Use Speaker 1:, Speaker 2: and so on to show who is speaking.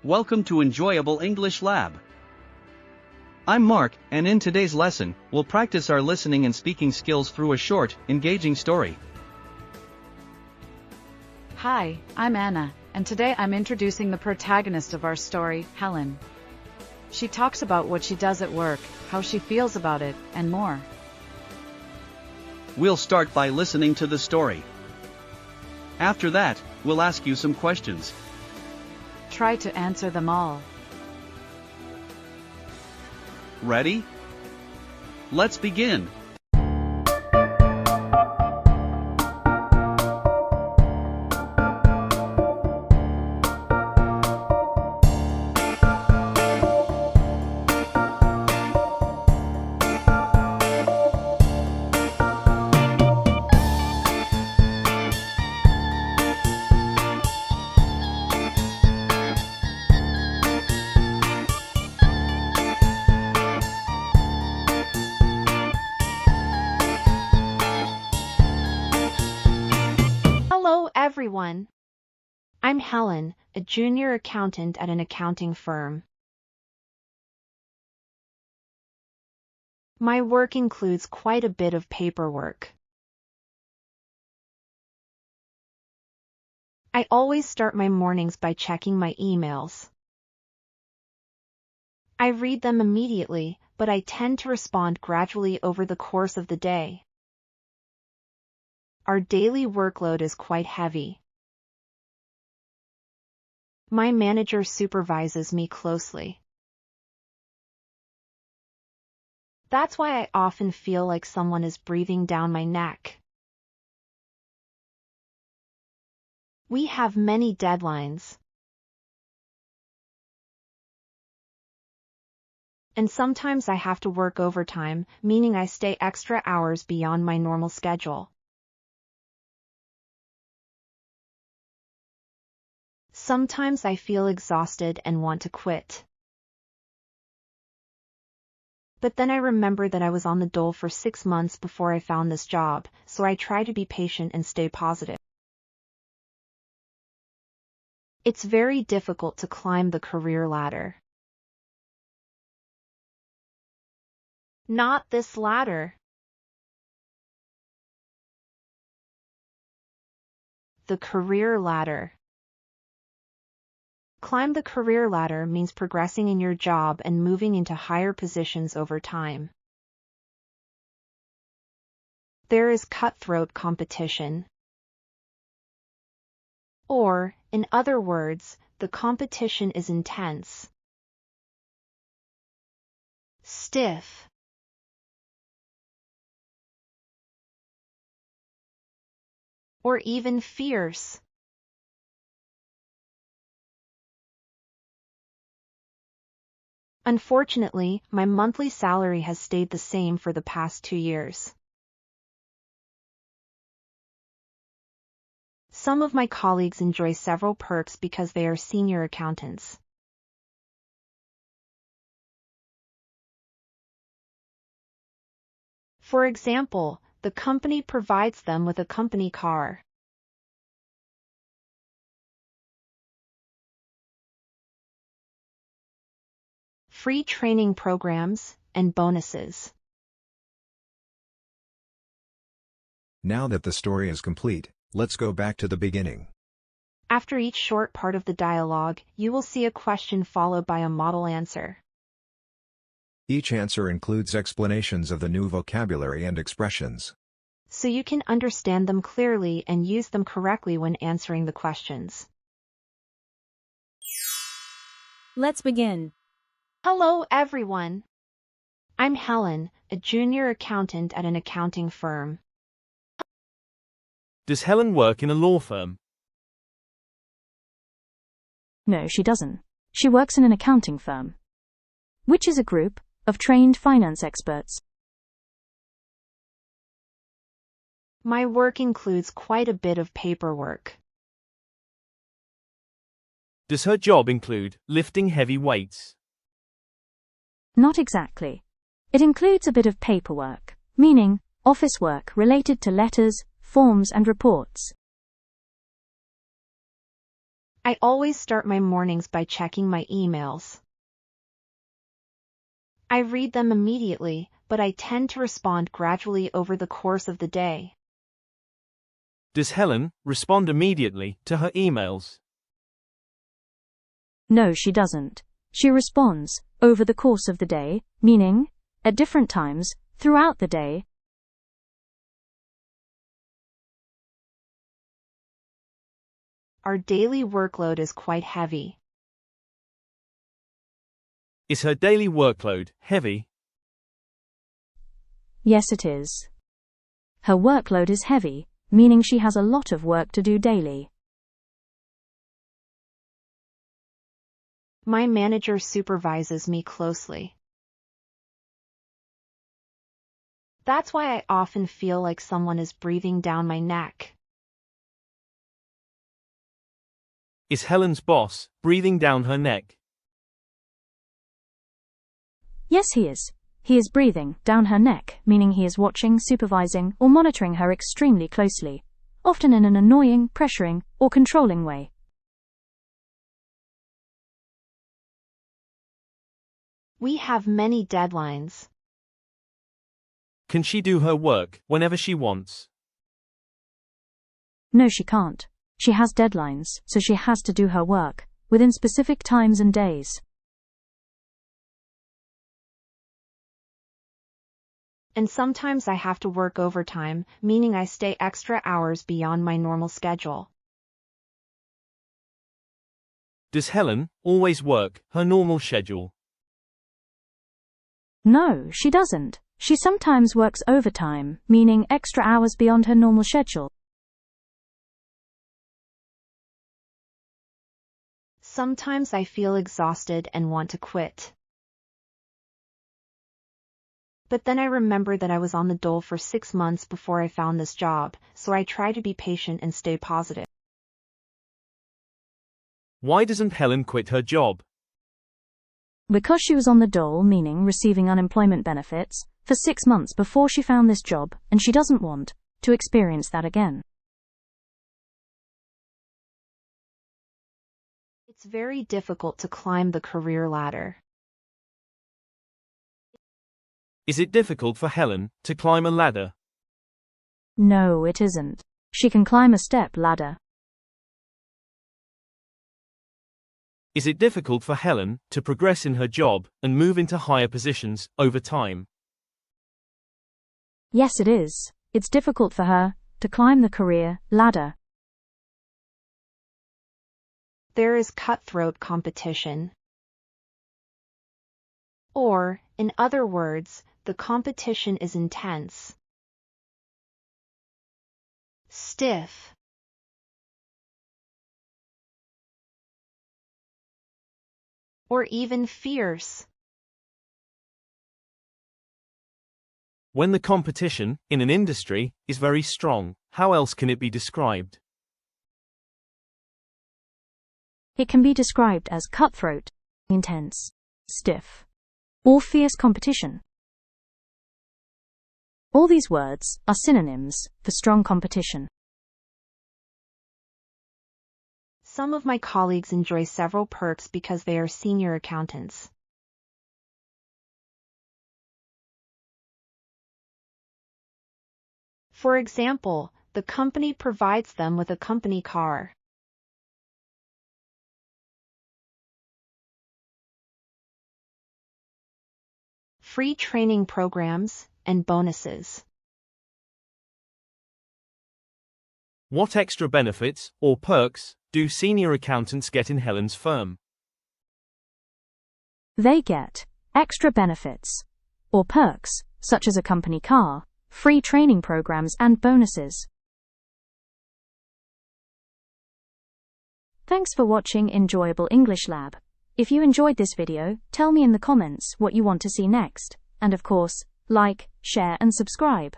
Speaker 1: Welcome to Enjoyable English Lab. I'm Mark, and in today's lesson, we'll practice our listening and speaking skills through a short, engaging story.
Speaker 2: Hi, I'm Anna, and today I'm introducing the protagonist of our story, Helen. She talks about what she does at work, how she feels about it, and more.
Speaker 1: We'll start by listening to the story. After that, we'll ask you some questions.
Speaker 2: Try to answer them all.
Speaker 1: Ready? Let's begin.
Speaker 3: Hello, everyone. I'm Helen, a junior accountant at an accounting firm. My work includes quite a bit of paperwork. I always start my mornings by checking my emails. I read them immediately, but I tend to respond gradually over the course of the day. Our daily workload is quite heavy. My manager supervises me closely. That's why I often feel like someone is breathing down my neck. We have many deadlines. And sometimes I have to work overtime, meaning I stay extra hours beyond my normal schedule. Sometimes I feel exhausted and want to quit. But then I remember that I was on the dole for 6 months before I found this job, so I try to be patient and stay positive. It's very difficult to climb the career ladder. Not this ladder. The career ladder. Climb the career ladder means progressing in your job and moving into higher positions over time. There is cutthroat competition. Or, in other words, the competition is intense. Stiff. Or even fierce. Unfortunately, my monthly salary has stayed the same for the past 2 years. Some of my colleagues enjoy several perks because they are senior accountants. For example, the company provides them with a company car. Free training programs, and bonuses.
Speaker 4: Now that the story is complete, let's go back to the beginning.
Speaker 3: After each short part of the dialogue, you will see a question followed by a model answer.
Speaker 4: Each answer includes explanations of the new vocabulary and expressions,
Speaker 3: so you can understand them clearly and use them correctly when answering the questions.
Speaker 5: Let's begin.
Speaker 3: Hello, everyone. I'm Helen, a junior accountant at an accounting firm.
Speaker 6: Does Helen work in a law firm?
Speaker 5: No, she doesn't. She works in an accounting firm, which is a group of trained finance experts.
Speaker 3: My work includes quite a bit of paperwork.
Speaker 6: Does her job include lifting heavy weights?
Speaker 5: Not exactly. It includes a bit of paperwork, meaning office work related to letters, forms and reports.
Speaker 3: I always start my mornings by checking my emails. I read them immediately, but I tend to respond gradually over the course of the day.
Speaker 6: Does Helen respond immediately to her emails?
Speaker 5: No, she doesn't. She responds over the course of the day, meaning at different times throughout the day.
Speaker 3: Our daily workload is quite heavy.
Speaker 6: Is her daily workload heavy?
Speaker 5: Yes, it is. Her workload is heavy, meaning she has a lot of work to do daily.
Speaker 3: My manager supervises me closely. That's why I often feel like someone is breathing down my neck.
Speaker 6: Is Helen's boss breathing down her neck?
Speaker 5: Yes, he is. He is breathing down her neck, meaning he is watching, supervising, or monitoring her extremely closely, often in an annoying, pressuring, or controlling way.
Speaker 3: We have many deadlines.
Speaker 6: Can she do her work whenever she wants?
Speaker 5: No, she can't. She has deadlines, so she has to do her work within specific times and days.
Speaker 3: And sometimes I have to work overtime, meaning I stay extra hours beyond my normal schedule.
Speaker 6: Does Helen always work her normal schedule?
Speaker 5: No, she doesn't. She sometimes works overtime, meaning extra hours beyond her normal schedule.
Speaker 3: Sometimes I feel exhausted and want to quit. But then I remember that I was on the dole for 6 months before I found this job, so I try to be patient and stay positive.
Speaker 6: Why doesn't Helen quit her job?
Speaker 5: Because she was on the dole, meaning receiving unemployment benefits, for 6 months before she found this job, and she doesn't want to experience that again.
Speaker 3: It's very difficult to climb the career ladder.
Speaker 6: Is it difficult for Helen to climb a ladder?
Speaker 5: No, it isn't. She can climb a step ladder.
Speaker 6: Is it difficult for Helen to progress in her job and move into higher positions over time?
Speaker 5: Yes, it is. It's difficult for her to climb the career ladder.
Speaker 3: There is cutthroat competition. Or, in other words, the competition is intense, stiff, or even fierce.
Speaker 6: When the competition in an industry is very strong, how else can it be described?
Speaker 5: It can be described as cutthroat, intense, stiff, or fierce competition. All these words are synonyms for strong competition.
Speaker 3: Some of my colleagues enjoy several perks because they are senior accountants. For example, the company provides them with a company car. Free training programs, and bonuses.
Speaker 6: What extra benefits or perks do senior accountants get in Helen's firm?
Speaker 5: They get extra benefits or perks, such as a company car, free training programs, and bonuses. Thanks for watching Enjoyable English Lab. If you enjoyed this video, tell me in the comments what you want to see next, and of course, like, share and subscribe.